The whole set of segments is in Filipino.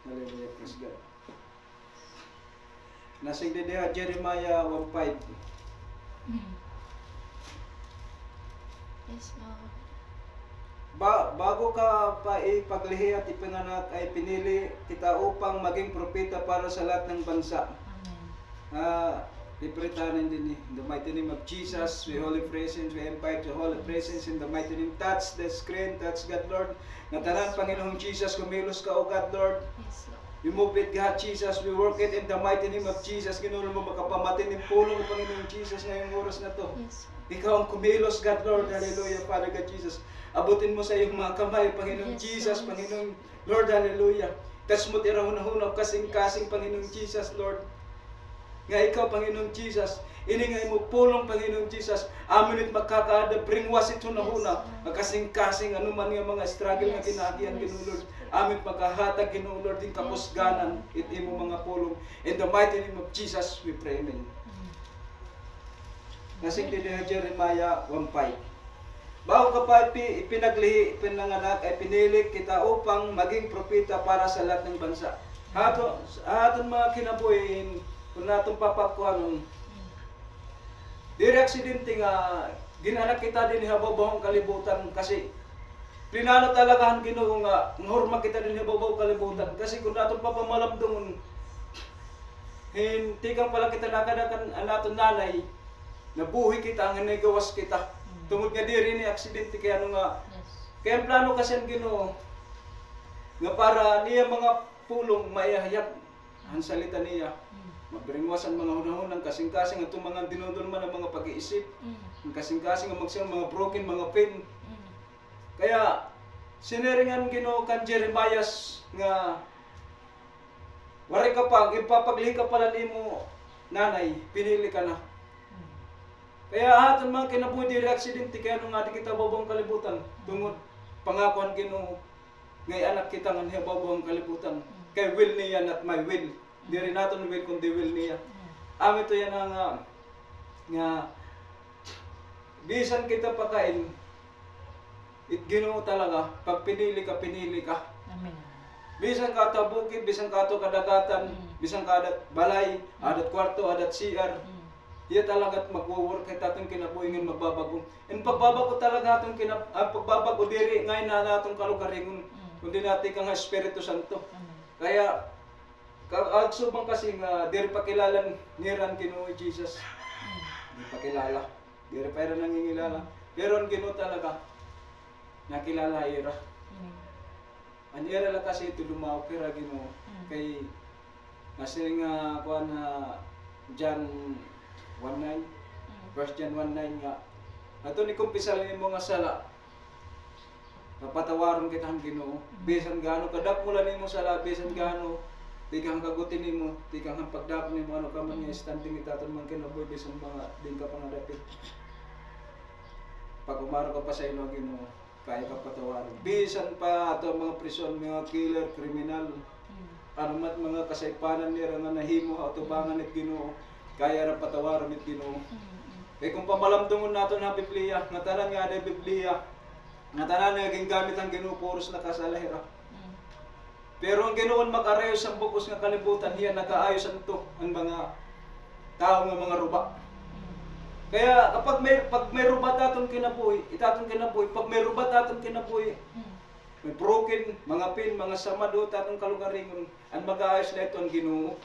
Hallelujah, praise God. Nasing didiha Jeremiah 1:5. Yes, Lord. Bago ka pa ipaglihi at ipinganak ay pinili kita upang maging propeta para sa lahat ng bansa. Amen. Lipretanin din in the mighty name of Jesus, we holy presence, we invite your holy presence in the mighty name. Touch the screen, touch God, Lord. Natanan, Panginoong Jesus, kumilos ka, O God, Lord. Yes, Lord. We move it, God, Jesus. We work it in the mighty name of Jesus. Ginulo mo makapamatin ng pulong, Panginoong Jesus, ngayong oras na to. Yes, Lord. Ikaw ang kumilos, God, Lord. Yes. Hallelujah, Father God, Jesus. Abutin mo sa iyong mga kamay, Panginoong Yes, Jesus, yes. Panginoong Lord, hallelujah. Tas mo tirahon-hunaw, kasing-kasing, Panginoong Jesus, Lord. Nga ikaw, Panginoong Jesus, iningay mo pulong, Panginoong Jesus, amin it magkakaada, bringwas ito na huna, kasing-kasing, anuman nga mga struggle nga kinakiyan, Ginulod, amin magkahatag, Ginulod, din kapusganan, iti mo mga pulong. In the mighty name of Jesus, we pray, amen. Nasing didiha Jeremiah 1:5. Bago ka pa ipinaglihi, ipinanganak, ay pinili kita upang maging propeta para sa lahat ng bansa. Aton mga kinabuhin, kung natong papakuan, dire aksidente nga, ginanak kita din hababawang kalibutan kasi plinano talagahan Ginoo nga ngurma kita din hababawang kalibutan kasi kung natong papamalamdungon, hindi kang pala kita nakadakan ang naton nanay, nabuhi kita, ang nagawas kita. Tungod nga diri ni aksidente kaya ano nga, kaya ang plano kasi ang Ginoo nga para niya mga pulong maihayag ang salita niya. Mabringwas ang mga hunahunang kasing-kasing at mga dinudulman ng mga pag-iisip. Ang kasing-kasing ang magsiyang mga broken, mga pain. Kaya siniringan Ginoo kan Jeremiah nga wari ka pa, ipapaglihi ka pala nimo nanay, pinili ka na. Kaya aton mga kinabuhi diri aksidente kaya nung adi kita babawang kalibutan tungod pangakuan Ginoo ngay anak kita nga babawang kalibutan. Kay will niya not my will. Diri naton will kundi will niya. Ami to yan nga bisan kita pakain it Ginoo talaga pag pinili ka. Amen. Bisan ka ta bukid, bisan ka to kadagatan, bisan ka adat balay, adat kwarto, adat CR. Iya talaga magwo-work kay tatong kinabuhi ngin magbabago. In pagbabago talaga atong pagbabago diri ngay na natong kalugaringon. Kundi natin kang Espiritu Santo. Kaya kagsubang kasi nga diri pakilala niran Ginoo Jesus. Di pakilala. Diri pa ira nangingilala. Pero ang Ginoo talaga nakilala ira. Ang ira la kasi ito lumaw kira Ginoo kay kasi nga kuan na John 1:9, First John 1:9 nga. Ato ni kumpisal nimo nga sala. Papatawaron kita ang Ginoo. Bisan gaano kadakmula nimo sala, bisan gaano di kang kagutin nimo, di kang pagdap nimo ano ka man nga standing itaton man kinabuhi bisan mga din ka pangadapit. Pag umaro ka pa sa ilo Ginoo, kaya ka patawaron. Bisan pa ato mga prison, mga killer, kriminal. Ano mat mga kasaypanan nila nga nahimo atubangan it Ginoo. Kaya ra patawaron it Ginoo. Kay kung pamalamdungon nato na Biblia, nga tanan nga ada Biblia, nga tanan nga gingamit ang Ginoo puros na kasalahira. Pero ang Ginoo mag-arayos ang bukos nga kalibutan, hiya nakaayos anto ang mga tao nga mga ruba. Kaya kapag may rubat atong kinabuhi, pag may rubat atong kinabuhi, may broken, mga pin, mga samado atong kalugaringon, ang mag-aayos na ito ang Ginoo.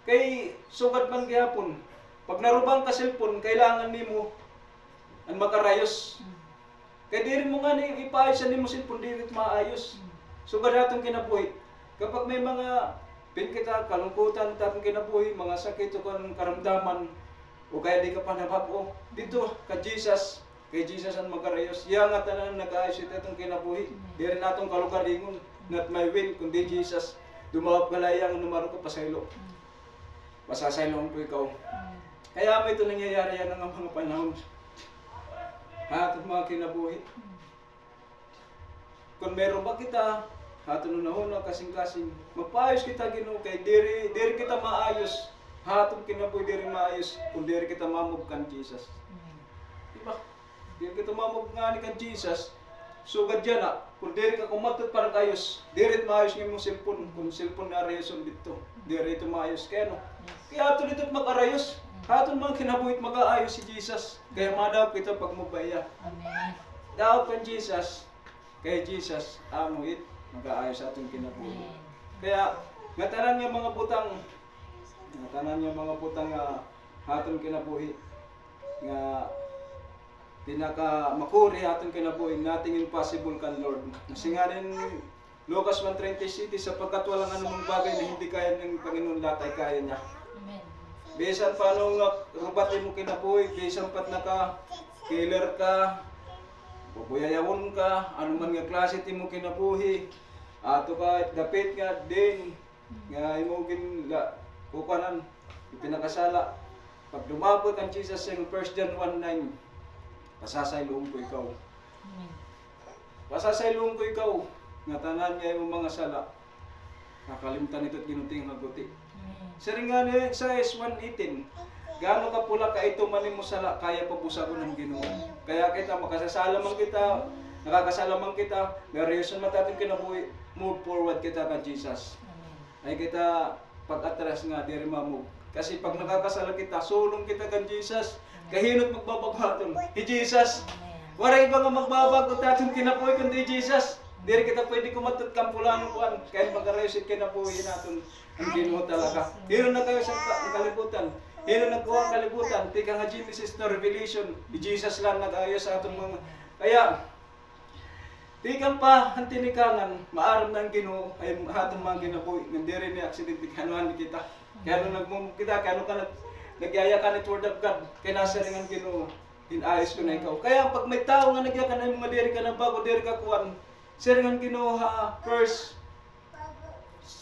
Kay sugat man gihapon, pag narubang ka cellphone, kailangan nimo ang makarayos. Kay diri mo nga ni ipaayos nimo cellphone diri maayos. Sugat atong kinabuhi. Kapag may mga kita kalungkutan atong kinabuhi, mga sakit o karamdaman o kaya di ka pa nabag-o, dito ka Jesus, kay Jesus ang makarayos. Iya nga tanan nag-aayos itong kinabuhi. Diri natong kalugaringon, not my will kundi Jesus. Dumawat galayang numaro ko pasaylo. Masasaylong po ikaw. Kaya may ito nangyayari yan ng mga panahon. Hatong mga kinabuhi. Kung meron ba kita, hatong nunahuna kasing-kasing, magpaayos kita Ginoo kay diri kita maayos. Hatong kinabuhi diri maayos kung diri kita mamug kan Jesus. Diba? Diri kita mamug nga ni kan Jesus. sugad dyan na. Kung diri ka kumatot para kayos, dirit maayos ng imong cellphone. Kung cellphone na arayoson dito, diri ito maayos. Kaya no? Kaya ato dito mag-arayos. Aton mga kinabuhit mag-aayos si Jesus. Kaya madawat kita pag mabaya. Amen. Dawat pa Jesus. Kay Jesus, amo it, mag-aayos sa atong kinabuhi. Amen. Kaya, nga tanan nga mga butang, nga atong kinabuhi, nga pinaka makuri atong kinabuhi, nothing impossible kan Lord. Kasi nga rin, Lucas 1:30 sapagkat walang anumang bagay na hindi kaya ng Panginoon, lahat ay kaya niya. Amen. Bisan paano nga rubatin mo kinabuhi, bisan pat naka-killer ka, bubuyayawon ka, anuman nga klase ti mo kinabuhi, ato ka dapit nga din, nga imo kukanan, ipinakasala. Pag lumabot ang Jesus sa 1 John 1:9, pasasayloon ko ikaw. Amen. Pasasayloon ko ikaw, nga tanan nga imong mga sala. Nakalimtan ito't ginuting haguti. Amen. Sa rin nga ni sa 1:18, gaano ka pula ka ito manin mo sala, kaya pabusagon ng Ginoo. Kaya kita, makasasalaman kita, nakakasalaman kita, nariyusan matatin kinabuhi, move forward kita ka Jesus. Amen. Ay kita, pag-atras nga, diri mamove. Kasi pag nakakasala kita, sulong kita kan Jesus, kahinot magbabaghaton. Hi Jesus, Amen. waray ba nga magbabago tatong kinabuhi kundi Jesus. Diri kita pwede kumatot kang pulaan kuan, kaya mag-arayusin kinabuhi natin ang Ginoo talaga. Hino na kayo sa kalibutan. Hino nagkuha ang kalibutan, tika nga Genesis na Revelation, di Jesus lang nag-ayos sa atong mga. Kaya, tika pa ang tinikangan, maaram ng Ginoo ay atong mga ginabuhi. Hindi rin ni accident, ikanuhan kita. Kaya nung nagmumug kita, kaya nung ka nagyaya ka ni Word of God, kaya nasa rin ang Ginoo, inayos ko na ikaw. Kaya pag may tao nga nagyaya ka na mga diri ka na bago, diri ka kuwan, sa rin ang Ginoo ha, first,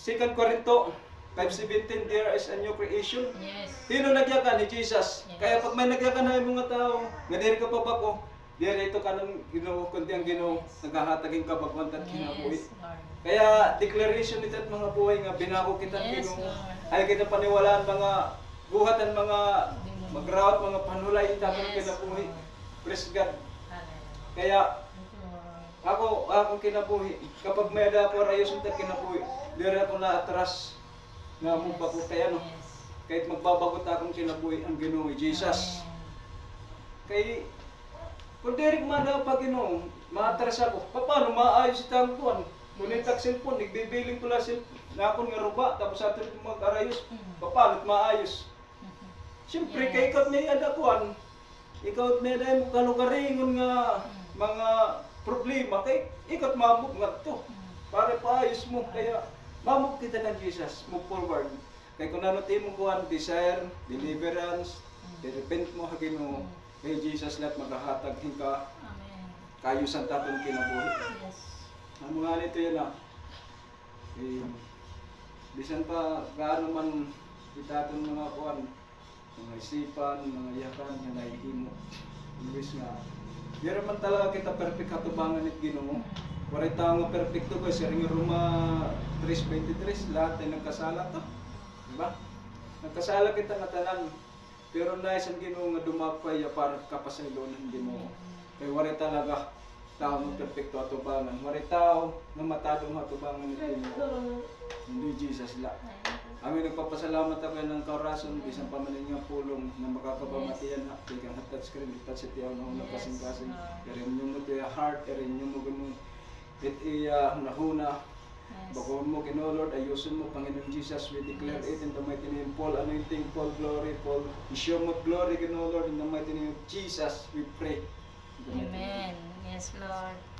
2 Corinto 5:17, there is a new creation. Yes. Sino nagyakan? Ni Jesus. Yes. Kaya pag may nagyakan na yung mga tao, nga diri ka pa bako, diri ito ka ng Ginoo, kundi ang Ginoo, naghahataging kabagwan at kinabuhi. Yes, Lord. Kaya declaration nito at mga buhay nga binago kita ng Yes, Ginoo. Lord. Ay kita paniwalaan mga buhatan, mga magrawat, mga panulay, tatang Yes, kinabuhi. Lord. Praise God. Hallelujah. Kaya Thank you, Lord. akong kinabuhi, kapag may ada ko rayos unta kinabuhi, diri ako na atras nga mo pa ko kaya no. Yes. Kahit magbabagot akong kinabuhi ang Ginoo Jesus. Amen. Kay kung diri man daw pag Ginoo, maatras ako. Paano maayos itang kuan? Kunitak cellphone, nagbibiling ko lang na akong nga ruba, tapos ato rin mga karayos. Paano maayos? Siyempre, kay ikaw may ada kuan. Ikaw may ada mo kalugaringon nga mga problema. Kay ikaw mamog nga to. Para paayos mo. Kaya mamog kita ng Jesus. Move forward. Kay kung ano tayo mo kuhan, desire, deliverance, repent mo hagin mo. Kay Jesus lahat maghahatag ka Amen. kayo sa tatong kinabuhi. Yes. Ang mga nito yan bisan pa gaano man itatong mga kuhan, mga isipan, mga yakan, nga nahihimo. Imbis nga, di man talaga kita perfect katubangan at Ginoo. Waray tao nga perfecto ko, sa ring Roma 3:23, lahat ay nagkasala to. Diba? Nagkasala kita nga tanan. Pero nais ang Ginoo nga dumapay para kapasaylo ng Ginoo. Kaya waray talaga tao nga perfecto atubangan. Waray tao nga matadong atubangan ni Ginoo. Hindi Jesus la. Amin nagpapasalamat ako ng kaurason, bisan pa man nga pulong na makakabamatiyan na ikaw na touchscreen, touch it yaw na unang kasing-kasing. Erin nyo mo ito heart, erin nyo mo ganun. It iya nahuna. Bagoon mo, Ginoo Lord, ayusin mo, Panginoon Jesus, we declare it in the mighty name, Paul anointing, Paul glory, Paul Ishomot glory, Ginoo Lord, in the mighty name of Jesus, we pray. Amen. Yes, Lord.